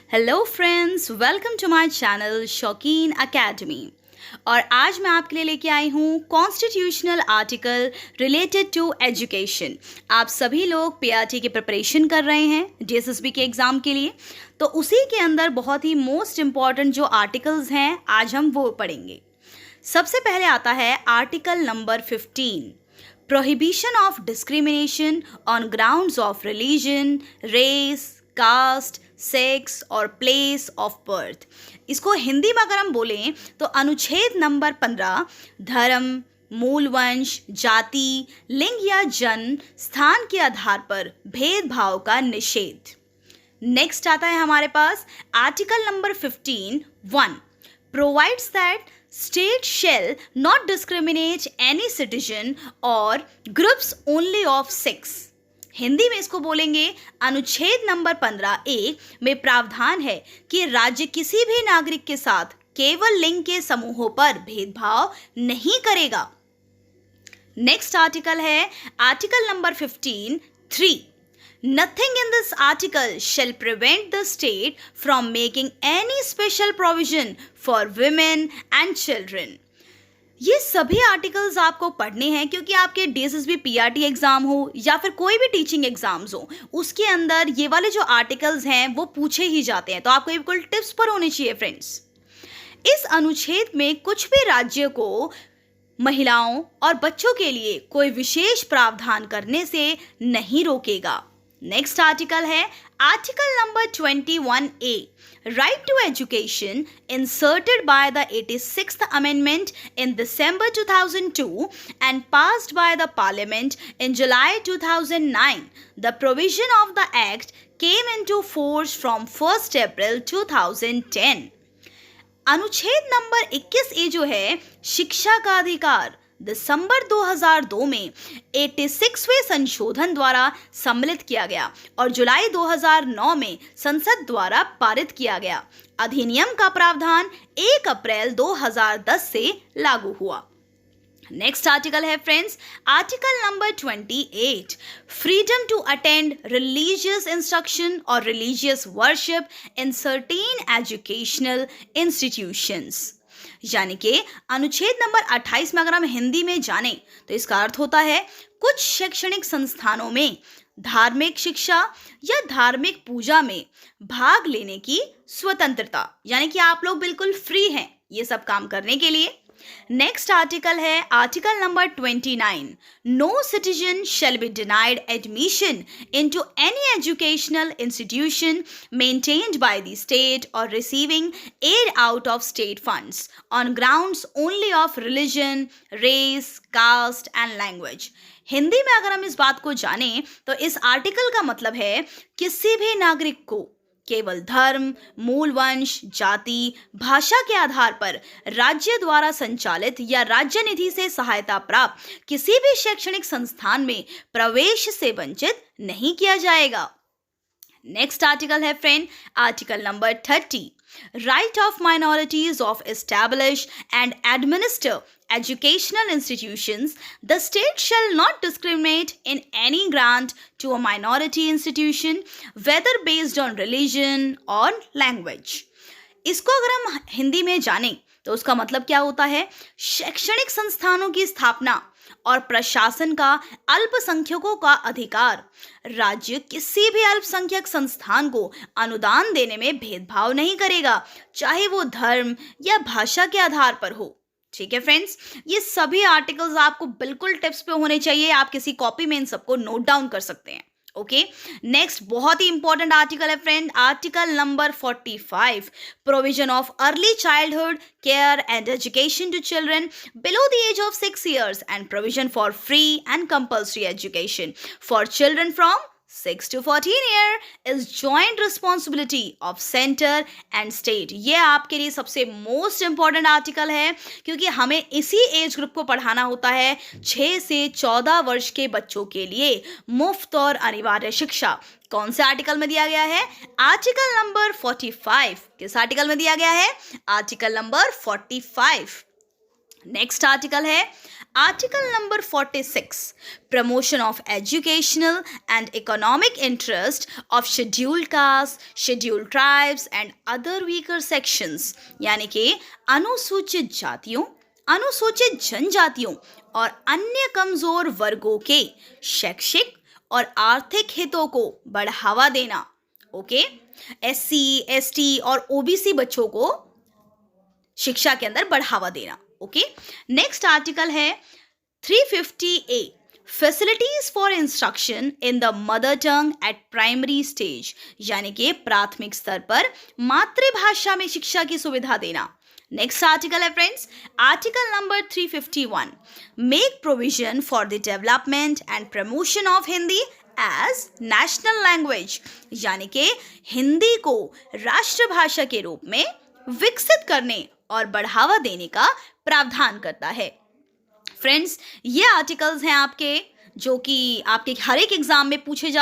Hello friends, welcome to my channel Shaukeen academy. और आज मैं आपके लिए लेके आई हूँ constitutional article related to education. आप सभी लोग पीआरटी की प्रिपरेशन कर रहे हैं डीएसएसबी के एग्ज़ाम के लिए, तो उसी के अंदर बहुत ही मोस्ट इम्पॉर्टेंट जो आर्टिकल्स हैं आज हम वो पढ़ेंगे। सबसे पहले आता है article number 15, prohibition of discrimination on grounds of religion, race, caste, sex और प्लेस ऑफ बर्थ। इसको हिंदी में अगर हम बोलें तो अनुच्छेद नंबर 15, धर्म, मूल वंश, जाति, लिंग या जन्म स्थान के आधार पर भेदभाव का निषेध। नेक्स्ट आता है हमारे पास article number 15(1), provides that state shall not discriminate any citizen or groups only of sex। Hindi में इसको बोलेंगे अनुच्छेद नंबर 15(1) में प्रावधान है कि राज्य किसी भी नागरिक के साथ केवल लिंग के समूहों पर भेदभाव नहीं करेगा। नेक्स्ट आर्टिकल है article number 15(3), Nothing in this article shall prevent the state from making any special provision for women and children। ये सभी आर्टिकल्स आपको पढ़ने हैं क्योंकि आपके डीएसएसबी पीआरटी एग्जाम हो या फिर कोई भी टीचिंग एग्जाम्स हो, उसके अंदर ये वाले जो आर्टिकल्स हैं वो पूछे ही जाते हैं, तो आपको ये बिल्कुल टिप्स पर होने चाहिए फ्रेंड्स। इस अनुच्छेद में कुछ भी राज्य को महिलाओं और बच्चों के लिए कोई विशेष प्रावधान करने से नहीं रोकेगा। नेक्स्ट आर्टिकल है article number 21(a), right to education inserted by the 86th amendment in December 2002 and passed by the Parliament in July 2009. The provision of the Act came into force from 1st April 2010। अनुच्छेद number 21(a) जो है शिक्षा का अधिकार दिसंबर 2002 में 86वें संशोधन द्वारा सम्मिलित किया गया और जुलाई 2009 में संसद द्वारा पारित किया गया। अधिनियम का प्रावधान 1 अप्रैल 2010 से लागू हुआ। नेक्स्ट आर्टिकल है friends article number 28, freedom to attend religious instruction और religious worship in certain educational institutions. यानी कि अनुच्छेद नंबर 28 में अगर हम हिंदी में जाने तो इसका अर्थ होता है कुछ शैक्षणिक संस्थानों में धार्मिक शिक्षा या धार्मिक पूजा में भाग लेने की स्वतंत्रता, यानी कि आप लोग बिल्कुल फ्री हैं ये सब काम करने के लिए। नेक्स्ट आर्टिकल है article number 29, no citizen shall be denied admission into any educational institution maintained by the state और receiving aid out of state funds on grounds only of religion, race, caste and language. Hindi में अगर हम इस बात को जानें तो इस आर्टिकल का मतलब है किसी भी नागरिक को केवल धर्म, मूल वंश, जाति, भाषा के आधार पर राज्य द्वारा संचालित या राज्य निधि से सहायता प्राप्त किसी भी शैक्षणिक संस्थान में प्रवेश से वंचित नहीं किया जाएगा। नेक्स्ट आर्टिकल है friend article number 30, right of minorities of establish and administer educational institutions. The state shall not discriminate in any grant to a minority institution whether based on religion or language। इसको अगर हम हिंदी में जानें तो उसका मतलब क्या होता है, शैक्षणिक संस्थानों की स्थापना और प्रशासन का अल्पसंख्यकों का अधिकार। राज्य किसी भी अल्पसंख्यक संस्थान को अनुदान देने में भेदभाव नहीं करेगा, चाहे वो धर्म या भाषा के आधार पर हो। ठीक है फ्रेंड्स, ये सभी आर्टिकल्स आपको बिल्कुल टिप्स पे होने चाहिए, आप किसी कॉपी में इन सबको नोट डाउन कर सकते हैं। ओके, नेक्स्ट बहुत ही इंपॉर्टेंट आर्टिकल है friend article number 45, provision of early childhood care and education to children below the age of 6 years and provision for free and compulsory education for children from 6 to 14 year is joint responsibility of center and state। ये आपके लिए सबसे most important article है क्योंकि हमें इसी age group को पढ़ाना होता है 6 से 14 वर्ष के बच्चों के लिए मुफ्त और अनिवार्य शिक्षा। कौन से आर्टिकल में दिया गया है, आर्टिकल नंबर 45। किस आर्टिकल में दिया गया है, आर्टिकल नंबर 45। नेक्स्ट आर्टिकल है article number 46, promotion of educational and economic interest of scheduled caste, scheduled tribes and other weaker sections, यानी कि अनुसूचित जातियों, अनुसूचित जनजातियों और अन्य कमजोर वर्गों के शैक्षिक और आर्थिक हितों को बढ़ावा देना। ओके, SC, ST और OBC बच्चों को शिक्षा के अंदर बढ़ावा देना। ओके, नेक्स्ट आर्टिकल है 350A, facilities for instruction in the mother tongue eight primary stage, यानी कि प्राथमिक स्तर पर मातृभाषा में शिक्षा की सुविधा देना। नेक्स्ट आर्टिकल है friends article number 351, make provision for the development and promotion of Hindi as national language, यानी कि हिंदी को राष्ट्रभाषा के रूप में विकसित करने और बढ़ावा देने का प्रावधान करता है। फ्रेंड्स, ये आर्टिकल्स हैं आपके जो कि आपके हर एक एग्जाम में पूछे जा